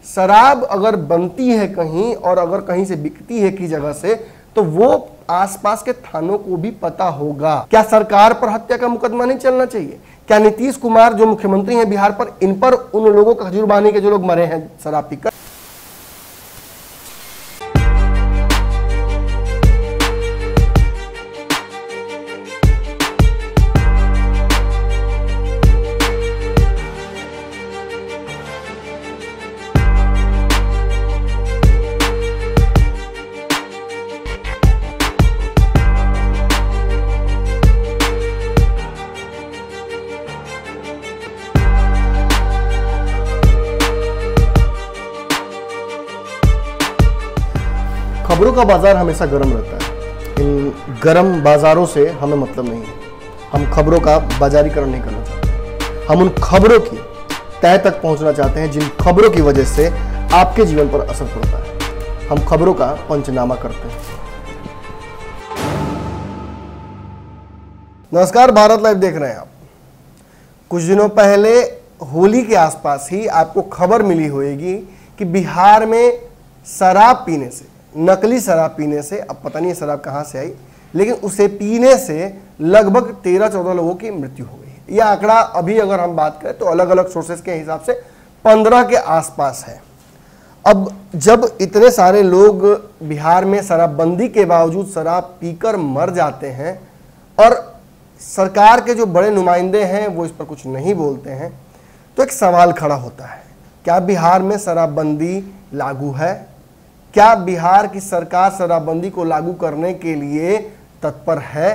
शराब अगर बनती है कहीं और अगर कहीं से बिकती है की जगह से, तो वो आसपास के थानों को भी पता होगा। क्या सरकार पर हत्या का मुकदमा नहीं चलना चाहिए? क्या नीतीश कुमार जो मुख्यमंत्री हैं बिहार पर, इन पर उन लोगों का खजूर बानी के जो लोग मरे हैं शराब पीकर? खबरों का बाजार हमेशा गर्म रहता है। इन गर्म बाजारों से हमें मतलब नहीं है। हम खबरों का बाजारीकरण नहीं करना चाहते। हम उन खबरों की तह तक पहुंचना चाहते हैं जिन खबरों की वजह से आपके जीवन पर असर पड़ता है। हम खबरों का पंचनामा करते हैं। नमस्कार, भारत लाइव देख रहे हैं आप। कुछ दिनों पहले होली के आसपास ही आपको खबर मिली होगी कि बिहार में शराब पीने से, नकली शराब पीने से, अब पता नहीं शराब कहाँ से आई, लेकिन उसे पीने से लगभग 13-14 लोगों की मृत्यु हो गई। यह आंकड़ा अभी अगर हम बात करें तो अलग अलग सोर्सेस के हिसाब से 15 के आसपास है। अब जब इतने सारे लोग बिहार में शराबबंदी के बावजूद शराब पीकर मर जाते हैं और सरकार के जो बड़े नुमाइंदे हैं वो इस पर कुछ नहीं बोलते हैं, तो एक सवाल खड़ा होता है, क्या बिहार में शराबबंदी लागू है? क्या बिहार की सरकार शराबबंदी को लागू करने के लिए तत्पर है?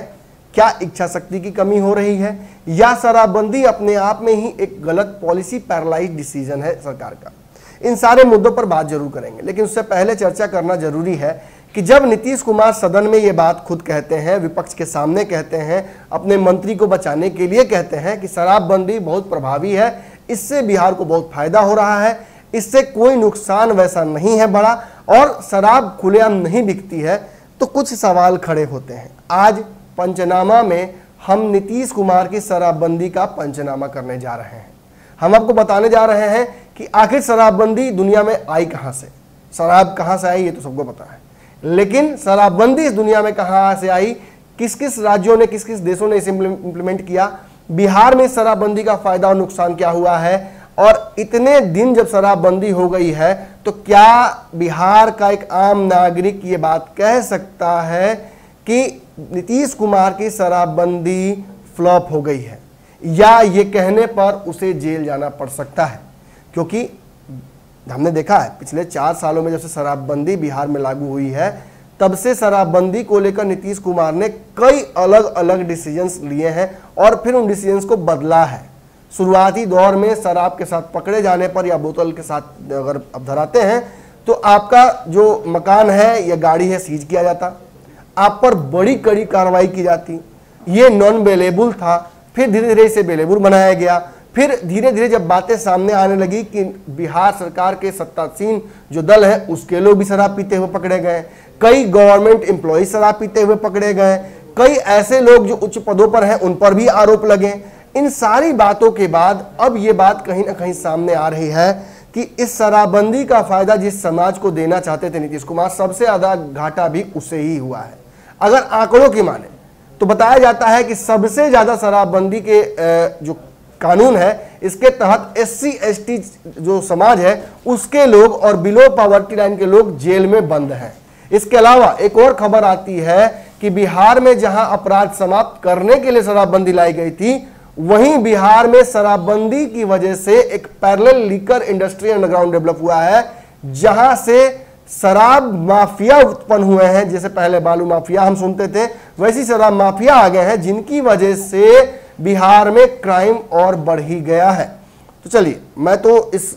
क्या इच्छा शक्ति की कमी हो रही है, या शराबबंदी अपने आप में ही एक गलत पॉलिसी, पैरालाइज डिसीजन है सरकार का? इन सारे मुद्दों पर बात जरूर करेंगे, लेकिन उससे पहले चर्चा करना जरूरी है कि जब नीतीश कुमार सदन में ये बात खुद कहते हैं, विपक्ष के सामने कहते हैं, अपने मंत्री को बचाने के लिए कहते हैं कि शराबबंदी बहुत प्रभावी है, इससे बिहार को बहुत फायदा हो रहा है, इससे कोई नुकसान वैसा नहीं है बड़ा, और शराब खुलेआम नहीं बिकती है, तो कुछ सवाल खड़े होते हैं। आज पंचनामा में हम नीतीश कुमार की शराबबंदी का पंचनामा करने जा रहे हैं। हम आपको बताने जा रहे हैं कि आखिर शराबबंदी दुनिया में आई कहां से। शराब कहां से आई ये तो सबको पता है, लेकिन शराबबंदी इस दुनिया में कहां से आई, किस किस राज्यों ने, किस किस देशों ने इसे इंप्लीमेंट किया, बिहार में शराबबंदी का फायदा और नुकसान क्या हुआ है, और इतने दिन जब शराबबंदी हो गई है तो क्या बिहार का एक आम नागरिक ये बात कह सकता है कि नीतीश कुमार की शराबबंदी फ्लॉप हो गई है, या ये कहने पर उसे जेल जाना पड़ सकता है? क्योंकि हमने देखा है पिछले 4 सालों में जब से शराबबंदी बिहार में लागू हुई है, तब से शराबबंदी को लेकर नीतीश कुमार ने कई अलग अलग डिसीजंस लिए हैं और फिर उन डिसीजंस को बदला है। शुरुआती दौर में शराब के साथ पकड़े जाने पर या बोतल के साथ अगर आप धराते हैं तो आपका जो मकान है या गाड़ी है सीज किया जाता, आप पर बड़ी कड़ी कार्रवाई की जाती। ये नॉन बेलेबल था, फिर धीरे धीरे इसे बेलेबल बनाया गया। फिर धीरे धीरे जब बातें सामने आने लगी कि बिहार सरकार के सत्तासीन जो दल है उसके लोग भी शराब पीते हुए पकड़े गए, कई गवर्नमेंट एम्प्लॉय शराब पीते हुए पकड़े गए, कई ऐसे लोग जो उच्च पदों पर हैं उन पर भी आरोप लगे। इन सारी बातों के बाद अब ये बात कहीं ना कहीं सामने आ रही है कि इस शराबबंदी का फायदा जिस समाज को देना चाहते थे नीतीश कुमार, सबसे ज्यादा घाटा भी उसे ही हुआ है। अगर आंकड़ों की माने तो बताया जाता है कि सबसे ज्यादा शराबबंदी के जो कानून है इसके तहत SC ST जो समाज है उसके लोग और बिलो पॉवर्टी लाइन के लोग जेल में बंद हैं। इसके अलावा एक और खबर आती है कि बिहार में जहां अपराध समाप्त करने के लिए शराबबंदी लाई गई थी, वहीं बिहार में शराबबंदी की वजह से एक parallel liquor industry underground develop हुआ है, जहां से शराब माफिया उत्पन्न हुए हैं। जैसे पहले बालू माफिया हम सुनते थे, वैसी शराब माफिया आ गए हैं, जिनकी वजह से बिहार में क्राइम और बढ़ ही गया है। तो चलिए, मैं तो इस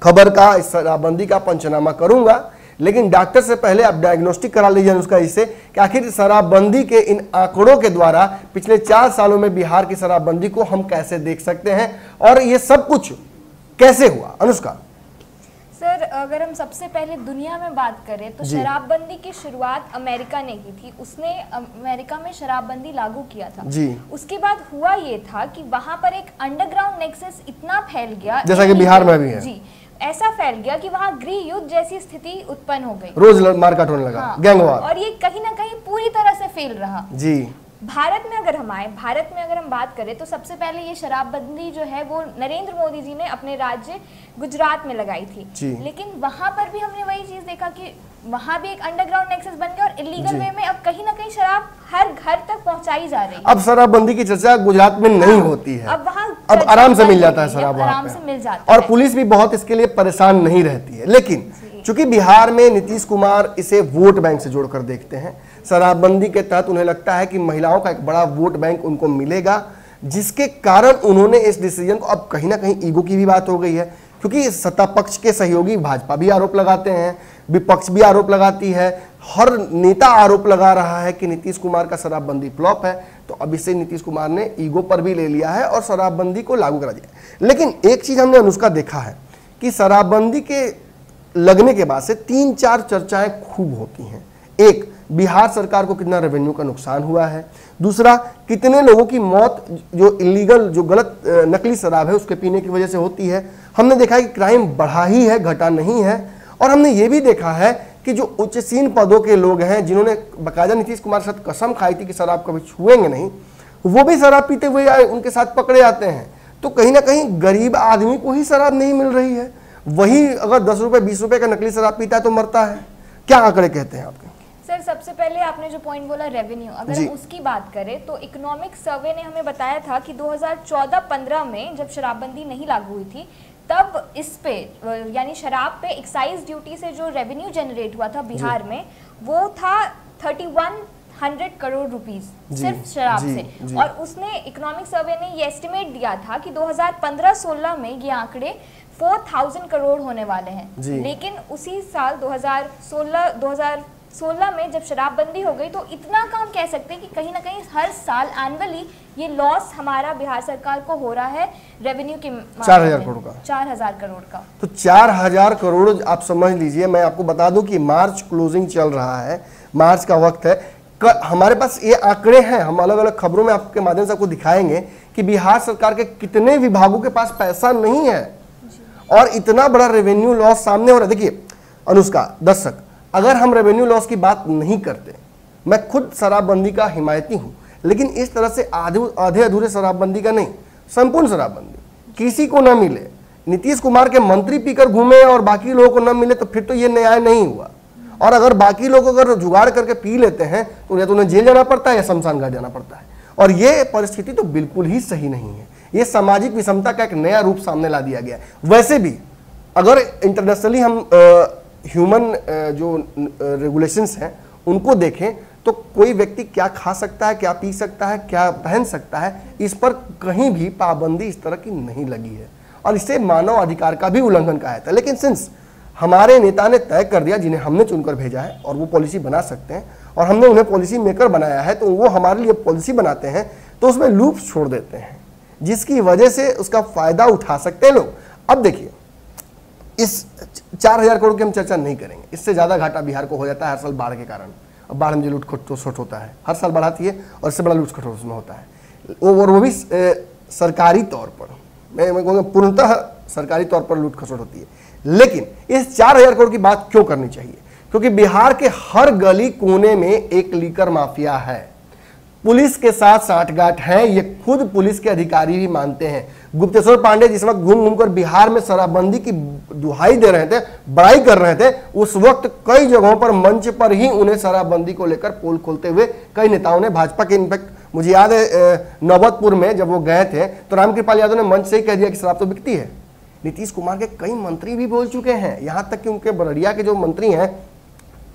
खबर का, इस शराबबंदी का पंचनामा करूंगा, लेकिन डॉक्टर से पहले आप डायग्नोस्टिक करा लीजिए उसका, इससे कि आखिर शराबबंदी के इन आंकड़ों के द्वारा पिछले 4 सालों में बिहार की शराबबंदी को हम कैसे देख सकते हैं और ये सब कुछ कैसे हुआ। अनुष्का सर, अगर हम सबसे पहले दुनिया में बात करें तो शराबबंदी की शुरुआत अमेरिका ने की थी। उसने अमेरिका में शराबबंदी लागू किया था जी। उसके बाद हुआ ये था कि वहां पर एक अंडरग्राउंड नेक्सस इतना फैल गया, जैसा कि बिहार में भी है जी, ऐसा फैल गया कि वहाँ गृह युद्ध जैसी स्थिति उत्पन्न हो गई, रोज मारकाट होने लगा, हाँ, गैंगवार, और ये कहीं ना कहीं पूरी तरह से फेल रहा जी। भारत में अगर हम बात करें तो सबसे पहले ये शराबबंदी जो है वो नरेंद्र मोदी जी ने अपने राज्य गुजरात में लगाई थी, लेकिन वहां पर भी हमने वही चीज देखा कि वहां भी एक अंडरग्राउंड नेक्सस बन गया और इलीगल वे में अब कहीं ना कहीं शराब हर घर तक पहुंचाई जा रही है। अब शराबबंदी की चर्चा गुजरात में नहीं होती है, अब आराम से मिल जाता है शराब, आराम से मिल जाता है, और पुलिस भी बहुत इसके लिए परेशान नहीं रहती है। लेकिन चूंकि बिहार में नीतीश कुमार इसे वोट बैंक से जोड़कर देखते हैं, शराबबंदी के तहत उन्हें लगता है कि महिलाओं का एक बड़ा वोट बैंक उनको मिलेगा, जिसके कारण उन्होंने इस डिसीजन को, अब कहीं ना कहीं ईगो की भी बात हो गई है, क्योंकि सत्ता पक्ष के सहयोगी भाजपा भी आरोप लगाते हैं, विपक्ष भी आरोप लगाती है, हर नेता आरोप लगा रहा है कि नीतीश कुमार का शराबबंदी फ्लॉप है, तो अब इसे नीतीश कुमार ने ईगो पर भी ले लिया है और शराबबंदी को लागू करा दिया। लेकिन एक चीज हमने अनुष्का देखा है कि शराबबंदी के लगने के बाद से 3-4 चर्चाएं खूब होती हैं। एक, बिहार सरकार को कितना रेवेन्यू का नुकसान हुआ है, दूसरा, कितने लोगों की मौत जो इलीगल, जो गलत नकली शराब है उसके पीने की वजह से होती है। हमने देखा है कि क्राइम बढ़ा ही है, घटा नहीं है, और हमने ये भी देखा है कि जो उच्चशीन पदों के लोग हैं जिन्होंने बाकायदा नीतीश कुमार के साथ कसम खाई थी कि शराब कभी छुएंगे नहीं, वो भी शराब पीते हुए आए, उनके साथ पकड़े जाते हैं। तो कहीं ना कहीं गरीब आदमी को ही शराब नहीं मिल रही है, वही अगर 10 रुपए 20 रुपए का नकली शराब पीता है तो मरता है। क्या आंकड़े कहते हैं आपके? सर, सबसे पहले आपने जो पॉइंट बोला रेवेन्यू, अगर हम उसकी बात करें तो इकोनॉमिक सर्वे ने हमें बताया था कि 2014-15 में जब शराबबंदी नहीं लागू हुई थी, तब इस पे यानी शराब पे एक्साइज ड्यूटी से जो रेवेन्यू जनरेट हुआ था बिहार में, वो था 3100 करोड़ रुपीस सिर्फ शराब से। और उसने इकोनॉमिक सर्वे ने ये एस्टिमेट दिया था कि 2015-16 में ये आंकड़े 4000 करोड़ होने वाले हैं। लेकिन उसी साल 2016 में जब शराबबंदी हो गई तो इतना काम कह सकते हैं कि कहीं ना कहीं हर साल एनुअली ये लॉस हमारा बिहार सरकार को हो रहा है रेवेन्यू के 4000 करोड़ का, 4000 करोड़ का। तो 4000 करोड़ आप समझ लीजिए। मैं आपको बता दूं कि मार्च क्लोजिंग चल रहा है, मार्च का वक्त है, हमारे पास ये आंकड़े हैं, हम अलग अलग खबरों में आपके माध्यम से आपको दिखाएंगे कि बिहार सरकार के कितने विभागों के पास पैसा नहीं है और इतना बड़ा रेवेन्यू लॉस सामने हो रहा है। देखिए अनुष्का, दर्शक, अगर हम रेवेन्यू लॉस की बात नहीं करते, मैं खुद शराबबंदी का हिमायती हूं, लेकिन इस तरह से आधे अधूरे शराबबंदी का नहीं, संपूर्ण शराबबंदी, किसी को ना मिले, नीतीश कुमार के मंत्री पीकर घूमे और बाकी लोगों को ना मिले, तो फिर तो ये न्याय नहीं हुआ। और अगर बाकी लोग अगर जुगाड़ करके पी लेते हैं तो या तो उन्हें जेल जाना पड़ता है या शमशान घाट जाना पड़ता है, और ये परिस्थिति तो बिल्कुल ही सही नहीं है। ये सामाजिक विषमता का एक नया रूप सामने ला दिया गया है। वैसे भी अगर इंटरनेशनली हम ह्यूमन जो रेगुलेशंस हैं उनको देखें तो कोई व्यक्ति क्या खा सकता है, क्या पी सकता है, क्या पहन सकता है, इस पर कहीं भी पाबंदी इस तरह की नहीं लगी है, और इससे मानव अधिकार का भी उल्लंघन कहा जाता है। लेकिन सिंस हमारे नेता ने तय कर दिया, जिन्हें हमने चुनकर भेजा है और वो पॉलिसी बना सकते हैं, और हमने उन्हें पॉलिसी मेकर बनाया है, तो वो हमारे लिए पॉलिसी बनाते हैं, तो उसमें लूप्स छोड़ देते हैं जिसकी वजह से उसका फायदा उठा सकते हैं लोग। अब देखिए, इस 4000 करोड़ की हम चर्चा नहीं करेंगे, इससे ज्यादा घाटा बिहार को हो जाता है हर साल बाढ़ के कारण। अब बाढ़ में जो लूट खसोट होता है हर साल बढ़ाती है, और इससे बड़ा लूट खसोट उसमें होता है, और वो भी सरकारी तौर पर, मैं कहूँगा पूर्णतः सरकारी तौर पर लूट खसोट होती है। लेकिन इस 4000 करोड़ की बात क्यों करनी चाहिए? क्योंकि बिहार के हर गली कोने में एक लीकर माफिया है, पुलिस के साथ साठगांठ है, ये खुद पुलिस के अधिकारी भी मानते हैं। गुप्तेश्वर पांडे जिस वक्त घूम घूमकर बिहार में शराबबंदी की दुहाई दे रहे थे, बड़ाई कर रहे थे, उस वक्त कई जगहों पर मंच पर ही उन्हें शराबबंदी को लेकर पोल खोलते हुए कई नेताओं ने, भाजपा के, इनफैक्ट मुझे याद है नौबतपुर में जब वो गए थे तो रामकृपाल यादव ने मंच से ही कह दिया कि शराब तो बिकती है। नीतीश कुमार के कई मंत्री भी बोल चुके हैं, यहां तक कि उनके बरड़िया के जो मंत्री हैं,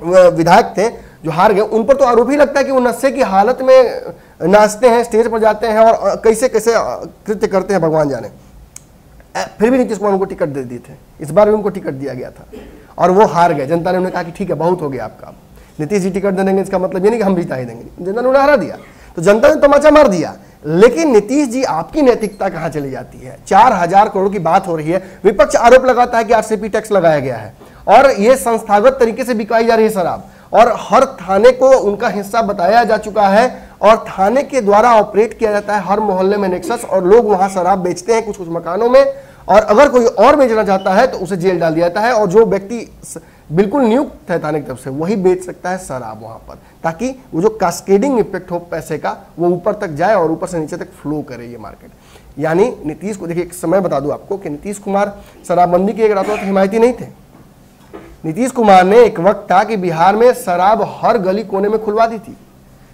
विधायक थे जो हार गए, उन पर तो आरोप ही लगता है कि वो नशे की हालत में नाचते हैं, स्टेज पर जाते हैं और कैसे कैसे कृत्य करते हैं भगवान जाने। फिर भी नीतीश कुमार उनको टिकट दे दिए थे, इस बार भी उनको टिकट दिया गया था और वो हार गए। जनता ने उन्हें कहा कि ठीक है, बहुत हो गया आपका, नीतीश जी टिकट दे देंगे, इसका मतलब ये नहीं कि हम जीता ही देंगे। जनता ने उन्हें हरा दिया, तो जनता ने तमाचा मार दिया। लेकिन नीतीश जी, आपकी नैतिकता कहां चली जाती है? 4000 करोड़ की बात हो रही है, विपक्ष आरोप लगाता है कि आरसीपी टैक्स लगाया गया है और यह संस्थागत तरीके से बिकाई जा रही है शराब, और हर थाने को उनका हिस्सा बताया जा चुका है और थाने के द्वारा ऑपरेट किया जाता है हर मोहल्ले में नेक्सस, और लोग वहां शराब बेचते हैं कुछ कुछ मकानों में, और अगर कोई और बेचना चाहता है तो उसे जेल डाल दिया जाता है, और जो व्यक्ति बिल्कुल नियुक्त है थाने की तरफ से वही बेच सकता है शराब वहां पर, ताकि वो जो कास्केडिंग इफेक्ट हो पैसे का वो ऊपर तक जाए और ऊपर से नीचे तक फ्लो करे ये मार्केट। यानी नीतीश को, देखिए एक समय बता दूं आपको कि नीतीश कुमार शराबबंदी के एक रातों तक हिमायती नहीं थे। नीतीश कुमार ने एक वक्त था कि बिहार में शराब हर गली कोने में खुलवा दी थी।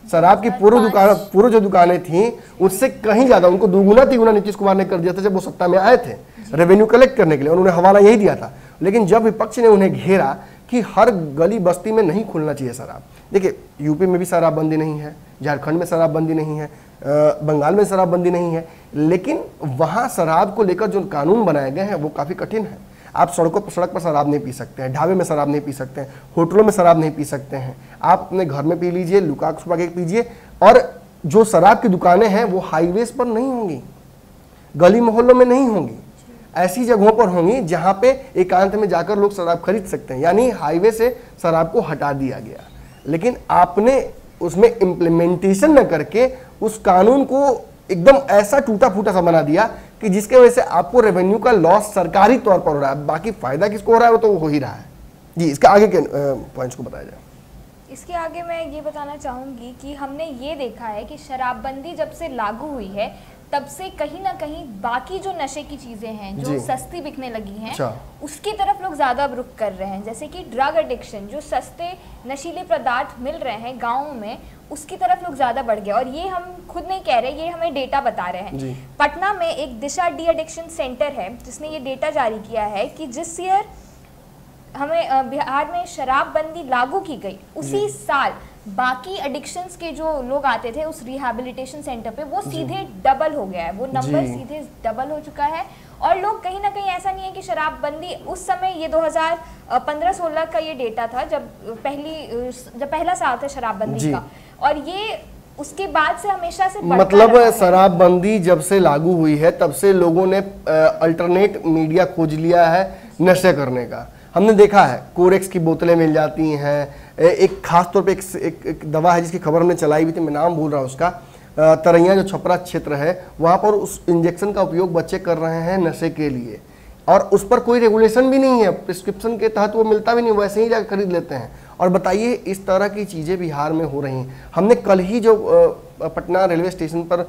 शराब की पूर्व जो दुकानें थी उससे कहीं ज्यादा, उनको दुगुना तिगुना नीतीश कुमार ने कर दिया था जब वो सत्ता में आए थे, रेवेन्यू कलेक्ट करने के लिए उन्होंने हवाला यही दिया था। लेकिन जब विपक्ष ने उन्हें घेरा कि हर गली बस्ती में नहीं खुलना चाहिए शराब, देखिए यूपी में भी शराबबंदी नहीं है, झारखंड में शराबबंदी नहीं है, बंगाल में शराबबंदी नहीं है, लेकिन वहाँ शराब को लेकर जो कानून बनाए गए हैं वो काफ़ी कठिन है। आप सड़क पर शराब नहीं पी सकते हैं, ढाबे में शराब नहीं पी सकते हैं, होटलों में शराब नहीं पी सकते हैं, आप अपने घर में पी लीजिए, लुका छुपा के पीजिए। और जो शराब की दुकानें हैं वो हाईवेज पर नहीं होंगी, गली मोहल्लों में नहीं होंगी, ऐसी जगहों पर होंगी जहां पे एकांत में जाकर लोग शराब खरीद सकते हैं। यानी हाईवे से शराब को हटा दिया गया, लेकिन आपने उसमें इम्प्लीमेंटेशन न करके उस कानून को एकदम ऐसा टूटा फूटा सा बना दिया कि जिसके वजह से आपको रेवेन्यू का लॉस सरकारी तौर पर हो रहा है, बाकी फायदा किसको हो रहा है वो तो हो ही रहा है। जी, इसके आगे के पॉइंट्स को बताया जाए। इसके आगे मैं ये बताना चाहूँगी कि हमने ये देखा है कि शराबबंदी जब से लागू हुई है तब से कहीं ना कहीं बाकी जो नशे की चीज़ें हैं जो सस्ती बिकने लगी हैं, उसकी तरफ लोग ज़्यादा रुख कर रहे हैं। जैसे कि ड्रग एडिक्शन, जो सस्ते नशीले पदार्थ मिल रहे हैं गाँव में, उसकी तरफ लोग ज़्यादा बढ़ गए। और ये हम खुद नहीं कह रहे, ये हमें डेटा बता रहे हैं। पटना में एक दिशा डी एडिक्शन सेंटर है जिसने ये डेटा जारी किया है कि जिस ईयर हमें बिहार में शराबबंदी लागू की गई, उसी साल बाकी एडिक्शंस के जो लोग आते थे उस रिहैबिलिटेशन सेंटर पे, वो सीधे डबल हो गया है, वो नंबर सीधे डबल हो चुका है। और लोग कहीं ना कहीं, ऐसा नहीं है कि शराबबंदी उस समय, ये 2015-16 का ये डेटा था जब पहला साल था शराबबंदी का, और ये उसके बाद से हमेशा से मतलब शराबबंदी जब से लागू हुई है तब से लोगों ने अल्टरनेट मीडिया खोज लिया है नशे करने का। हमने देखा है कोरेक्स की बोतलें मिल जाती हैं, एक खास तौर पे एक दवा है जिसकी खबर हमने चलाई भी थी, मैं नाम भूल रहा हूँ उसका, तरैया जो छपरा क्षेत्र है वहाँ पर उस इंजेक्शन का उपयोग बच्चे कर रहे हैं नशे के लिए, और उस पर कोई रेगुलेशन भी नहीं है, प्रिस्क्रिप्शन के तहत वो मिलता भी नहीं, वैसे ही जाकर खरीद लेते हैं। और बताइए इस तरह की चीज़ें बिहार में हो रही हैं। हमने कल ही जो पटना रेलवे स्टेशन पर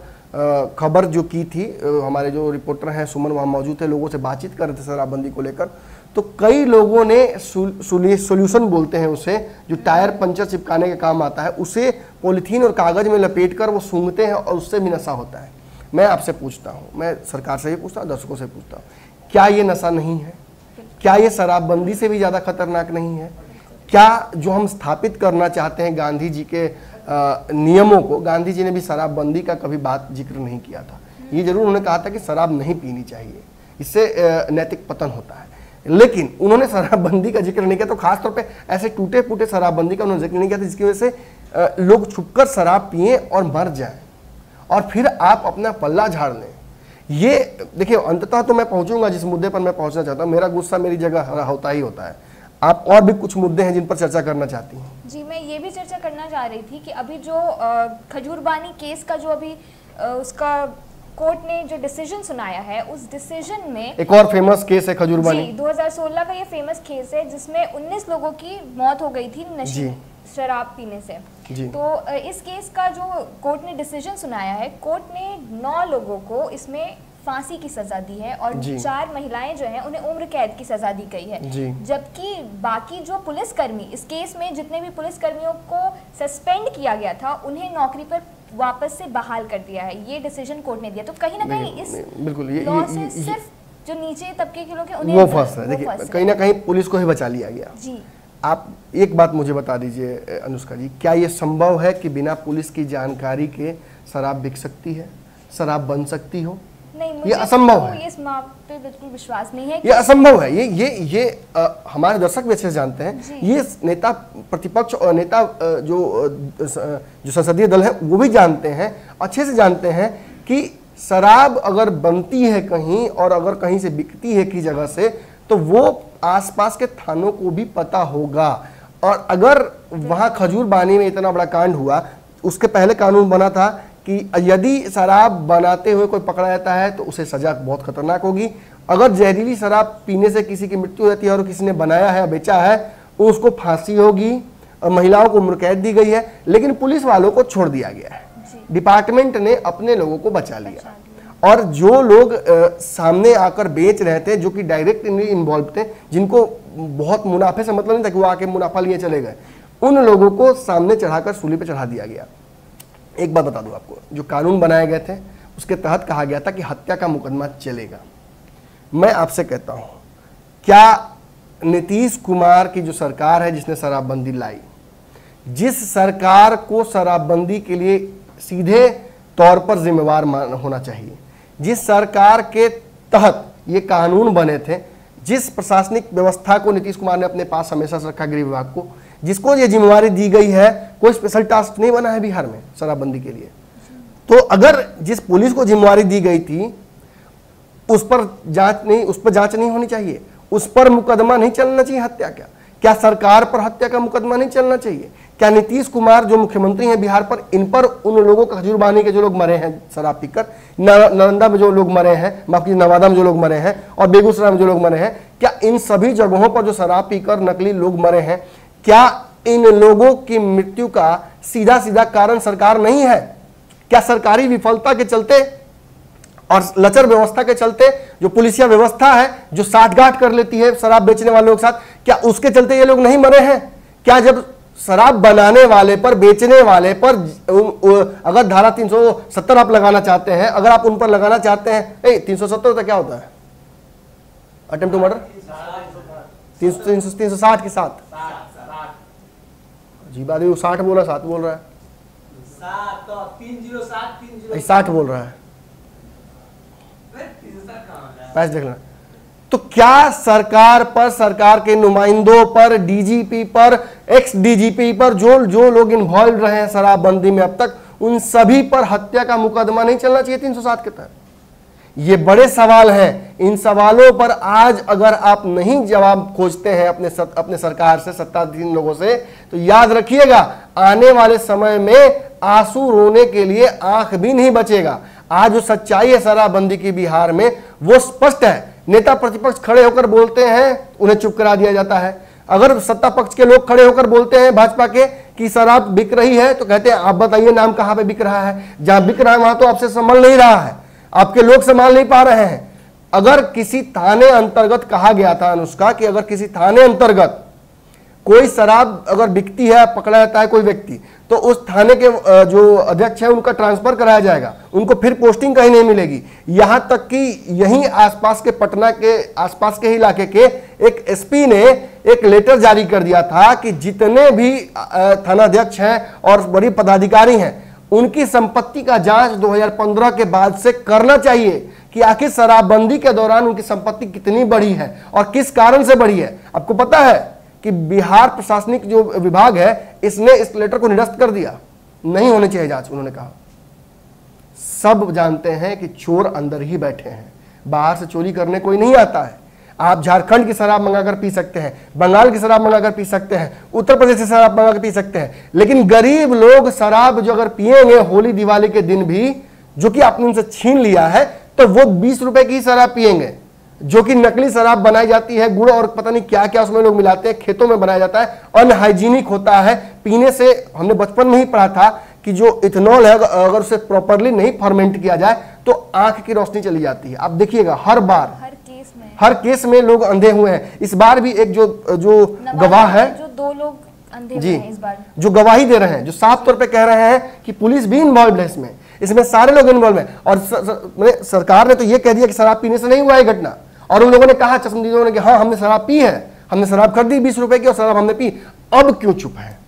खबर जो की थी, हमारे जो रिपोर्टर हैं सुमन वहाँ मौजूद थे, लोगों से बातचीत कर रहे थे शराबबंदी को लेकर, तो कई लोगों ने सोल्यूशन बोलते हैं उसे, जो टायर पंचर चिपकाने का काम आता है, उसे पॉलीथीन और कागज में लपेट कर वो सूंघते हैं और उससे भी नशा होता है। मैं आपसे पूछता हूँ, मैं सरकार से भी पूछता हूँ, दर्शकों से पूछता हूँ, क्या ये नशा नहीं है? क्या ये शराबबंदी से भी ज़्यादा खतरनाक नहीं है? क्या जो हम स्थापित करना चाहते हैं गांधी जी के नियमों को, गांधी जी ने भी शराबबंदी का कभी बात जिक्र नहीं किया था। ये जरूर उन्होंने कहा था कि शराब नहीं पीनी चाहिए, इससे नैतिक पतन होता है, लेकिन उन्होंने शराबबंदी का जिक्र नहीं किया। तो खासतौर पे ऐसे टूटे फूटे शराबबंदी का उन्होंने जिक्र नहीं किया था जिसकी वजह से लोग छुपकर शराब पिए और मर जाएं, और फिर आप अपना पल्ला झाड़ लें। ये देखिए, अंततः तो मैं पहुंचूंगा जिस मुद्दे पर मैं पहुंचना चाहता हूं, मेरा गुस्सा मेरी जगह होता ही होता है। आप और भी कुछ मुद्दे हैं जिन पर चर्चा करना चाहती हैं? जी, मैं ये भी चर्चा करना चाह रही थी कि अभी जो खजूरबानी केस का जो अभी उसका कोर्ट ने जो डिसीजन सुनाया है, उस डिसीजन में एक और फेमस केस है खजूरबानी, 2016 का ये फेमस केस है जिसमें 19 लोगों की मौत हो गई थी नशे शराब पीने से। तो इस केस का जो कोर्ट ने डिसीजन सुनाया है, कोर्ट ने 9 लोगों को इसमें फांसी की सजा दी है और 4 महिलाएं जो हैं उन्हें उम्र कैद की सजा दी गई है। जबकि बाकी जो पुलिसकर्मी, इस केस में जितने भी पुलिसकर्मियों को सस्पेंड किया गया था, उन्हें नौकरी पर वापस से बहाल कर दिया है। ये डिसीजन कोर्ट ने दिया। तो कहीं ना कहीं इस लॉ से सिर्फ जो नीचे तबके के लोग हैं उन्हें वो फंस है। देखिए, कहीं ना कहीं पुलिस को ही बचा लिया गया। जी, आप एक बात मुझे बता दीजिए अनुष्का जी, क्या ये संभव है कि बिना पुलिस की जानकारी के शराब बिक सकती है, शराब बन सकती हो? नहीं, ये असंभव है। ये इस बात पे बिल्कुल विश्वास नहीं है। ये असंभव है। ये हमारे दर्शक भी अच्छे से जानते हैं। ये नेता प्रतिपक्ष और नेता जो संसदीय दल है वो भी जानते हैं, अच्छे से जानते हैं कि शराब अगर बनती है कहीं और अगर कहीं से बिकती है की जगह से, तो वो आसपास के थानों को भी पता होगा। और अगर वहां खजूरबानी में इतना बड़ा कांड हुआ, उसके पहले कानून बना था कि यदि शराब बनाते हुए कोई पकड़ा जाता है तो उसे सजा बहुत खतरनाक होगी, अगर जहरीली शराब पीने से किसी की मृत्यु होती है और किसी ने बनाया है, बेचा है, उसको फांसी होगी, महिलाओं को उम्र कैद दी गई है, लेकिन पुलिस वालों को छोड़ दिया गया है। डिपार्टमेंट ने अपने लोगों को बचा लिया। और जो लोग सामने आकर बेच रहे थे, जो कि डायरेक्ट इन्वॉल्व थे, जिनको बहुत मुनाफे से मतलब नहीं था कि वो आके मुनाफा लिए चले गए, उन लोगों को सामने चढ़ाकर सूली पे चढ़ा दिया गया। एक बात बता दूं आपको, जो कानून बनाए गए थे उसके तहत कहा गया था कि हत्या का मुकदमा चलेगा। मैं आपसे कहता हूं, क्या नीतीश कुमार की जो सरकार है जिसने शराबबंदी लाई, जिस सरकार को शराबबंदी के लिए सीधे तौर पर जिम्मेवार होना चाहिए, जिस सरकार के तहत ये कानून बने थे, जिस प्रशासनिक व्यवस्था को नीतीश कुमार ने अपने पास हमेशा से रखा, गृह विभाग को, जिसको ये जिम्मेवारी दी गई है, कोई स्पेशल टास्क नहीं बना है बिहार में शराबबंदी के लिए। तो अगर जिस पुलिस को जिम्मेवारी दी गई थी उस पर जांच नहीं होनी चाहिए, उस पर मुकदमा नहीं चलना चाहिए हत्या का? क्या सरकार पर हत्या का मुकदमा नहीं चलना चाहिए? क्या नीतीश कुमार जो मुख्यमंत्री हैं बिहार पर, इन पर उन लोगों का खजूरबानी के जो लोग मरे हैं शराब पीकर, नालंदा में जो लोग मरे हैं, माफ कीजिए नवादा में जो लोग मरे हैं और बेगूसराय में जो लोग मरे हैं, क्या इन सभी जगहों पर जो शराब पीकर नकली लोग मरे हैं, क्या इन लोगों की मृत्यु का सीधा सीधा कारण सरकार नहीं है? क्या सरकारी विफलता के चलते और लचर व्यवस्था के चलते, जो पुलिसिया व्यवस्था है जो साठगांठ कर लेती है शराब बेचने वालों के साथ, क्या उसके चलते ये लोग नहीं मरे हैं? क्या जब शराब बनाने वाले पर, बेचने वाले पर अगर धारा 370 आप लगाना चाहते हैं, अगर आप उन पर लगाना चाहते हैं, 370 तो क्या होता है? अटेम्प्ट टू मर्डर 360 के साथ जी बात, 60 बोला, 7 बोल रहा है, 60 बोल रहा है, पैसे देख लेना। तो क्या सरकार पर, सरकार के नुमाइंदों पर, डीजीपी पर, एक्स डीजीपी पर, जो लोग इन्वॉल्व रहे हैं शराबबंदी में अब तक, उन सभी पर हत्या का मुकदमा नहीं चलना चाहिए 307 के तहत? ये बड़े सवाल हैं। इन सवालों पर आज अगर आप नहीं जवाब खोजते हैं अपने सरकार से, सत्ताधीन लोगों से, तो याद रखिएगा आने वाले समय में आंसू रोने के लिए आंख भी नहीं बचेगा। आज जो सच्चाई है शराबबंदी की बिहार में वो स्पष्ट है। नेता प्रतिपक्ष खड़े होकर बोलते हैं, उन्हें चुप करा दिया जाता है। अगर सत्ता पक्ष के लोग खड़े होकर बोलते हैं भाजपा के कि शराब बिक रही है, तो कहते हैं आप बताइए नाम कहां पे बिक रहा है? जहां बिक रहा है वहां तो आपसे संभल नहीं रहा है, आपके लोग संभाल नहीं पा रहे हैं। अगर किसी थाने अंतर्गत कहा गया था अनुष्का कि अगर किसी थाने अंतर्गत कोई शराब अगर बिकती है, पकड़ा जाता है कोई व्यक्ति, तो उस थाने के जो अध्यक्ष है उनका ट्रांसफर कराया जाएगा, उनको फिर पोस्टिंग कहीं नहीं मिलेगी। यहां तक कि यहीं आसपास के, पटना के आसपास के इलाके के एक एसपी ने एक लेटर जारी कर दिया था कि जितने भी थानाध्यक्ष हैं और बड़ी पदाधिकारी हैं, उनकी संपत्ति का जांच 2015 के बाद से करना चाहिए कि आखिर शराबबंदी के दौरान उनकी संपत्ति कितनी बढ़ी है और किस कारण से बढ़ी है। आपको पता है कि बिहार प्रशासनिक जो विभाग है, इसने इस लेटर को निरस्त कर दिया, नहीं होनी चाहिए जांच। उन्होंने कहा सब जानते हैं कि चोर अंदर ही बैठे हैं, बाहर से चोरी करने कोई नहीं आता है। आप झारखंड की शराब मंगाकर पी सकते हैं, बंगाल की शराब मंगाकर पी सकते हैं, उत्तर प्रदेश की शराब मंगाकर पी सकते हैं, लेकिन गरीब लोग शराब जो अगर पिएंगे होली दिवाली के दिन भी, जो कि आपने उनसे छीन लिया है, तो वो 20 रुपए की शराब पिएंगे, जो कि नकली शराब बनाई जाती है, गुड़ और पता नहीं क्या क्या उसमें लोग मिलाते हैं, खेतों में बनाया जाता है, अनहाइजीनिक होता है। पीने से हमने बचपन में ही पढ़ा था कि जो इथेनॉल है अगर उसे प्रॉपरली नहीं फर्मेंट किया जाए तो आंख की रोशनी चली जाती है। आप देखिएगा हर केस में लोग अंधे हुए हैं। इस बार भी एक जो गवाह है, जो 2 लोग अंधे हुए हैं इस बार, जो गवाही दे रहे हैं, जो साफ तौर पे कह रहे हैं कि पुलिस भी इन्वॉल्व है इसमें सारे लोग इन्वॉल्व हैं। और सरकार ने तो ये कह दिया कि शराब पीने से नहीं हुआ है घटना, और उन लोगों ने कहा, चश्मदीदों ने कि हाँ हमने शराब पी है, हमने शराब खरीदी 20 रुपए की और शराब हमने पी। अब क्यों चुप है?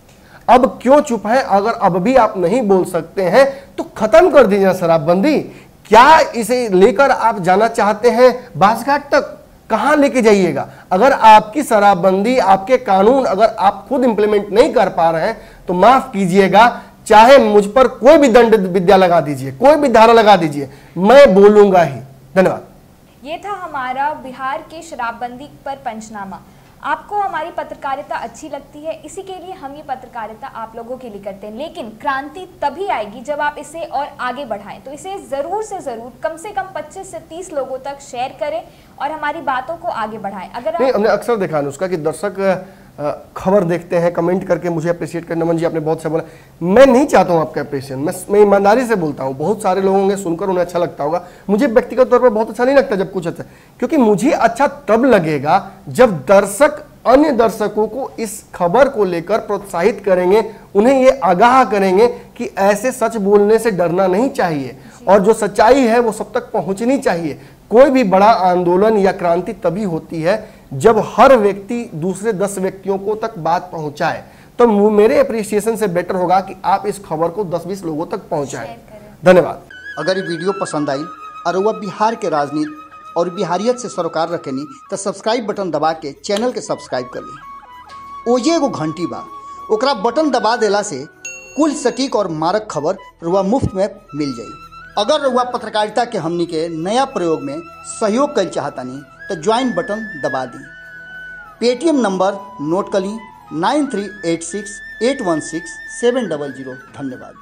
अब क्यों चुप है? अगर अब भी आप नहीं बोल सकते हैं तो खत्म कर दीजिए शराबबंदी। क्या इसे लेकर आप जाना चाहते हैं बासघाट तक? कहां लेके जाइएगा? अगर आपकी शराबबंदी, आपके कानून अगर आप खुद इंप्लीमेंट नहीं कर पा रहे हैं तो माफ कीजिएगा, चाहे मुझ पर कोई भी दंड विद्या लगा दीजिए, कोई भी धारा लगा दीजिए, मैं बोलूंगा ही। धन्यवाद। ये था हमारा बिहार की शराबबंदी पर पंचनामा। आपको हमारी पत्रकारिता अच्छी लगती है, इसी के लिए हम ये पत्रकारिता आप लोगों के लिए करते हैं, लेकिन क्रांति तभी आएगी जब आप इसे और आगे बढ़ाएं। तो इसे ज़रूर से ज़रूर कम से कम 25 से 30 लोगों तक शेयर करें और हमारी बातों को आगे बढ़ाएं। अगर हमने अक्सर देखा अनुष्का कि दर्शक खबर देखते हैं, कमेंट करके मुझे अप्रिशिएट करना। नमन जी आपने बहुत अच्छा बोला, मैं नहीं चाहता हूं आपका अप्रिशिएशन, मैं ईमानदारी से बोलता हूं। बहुत सारे लोग होंगे सुनकर उन्हें अच्छा लगता होगा, मुझे व्यक्तिगत तौर पर बहुत अच्छा नहीं लगता जब कुछ अच्छा, क्योंकि मुझे अच्छा तब लगेगा जब दर्शक अन्य दर्शकों को इस खबर को लेकर प्रोत्साहित करेंगे, उन्हें ये आगाह करेंगे कि ऐसे सच बोलने से डरना नहीं चाहिए और जो सच्चाई है वो सब तक पहुंचनी चाहिए। कोई भी बड़ा आंदोलन या क्रांति तभी होती है जब हर व्यक्ति दूसरे 10 व्यक्तियों को तक बात पहुंचाए। तो मेरे अप्रिसिएशन से बेटर होगा कि आप इस खबर को 10-20 लोगों तक पहुंचाएं। धन्यवाद। अगर ये वीडियो पसंद आई और वह बिहार के राजनीति और बिहारियत से सरोकार रखेनी तो सब्सक्राइब बटन दबा के चैनल के सब्सक्राइब कर ली। ओजे एगो घंटी बा, ओकरा बटन दबा देला से कुल सटीक और मारक खबर रुआ मुफ्त में मिल जाई। अगर रुआ पत्रकारिता के हमनी के नया प्रयोग में सहयोग कर चाहतानी तो ज्वाइन बटन दबा दी। पेटीएम नंबर नोट कर ली 9386816700। धन्यवाद।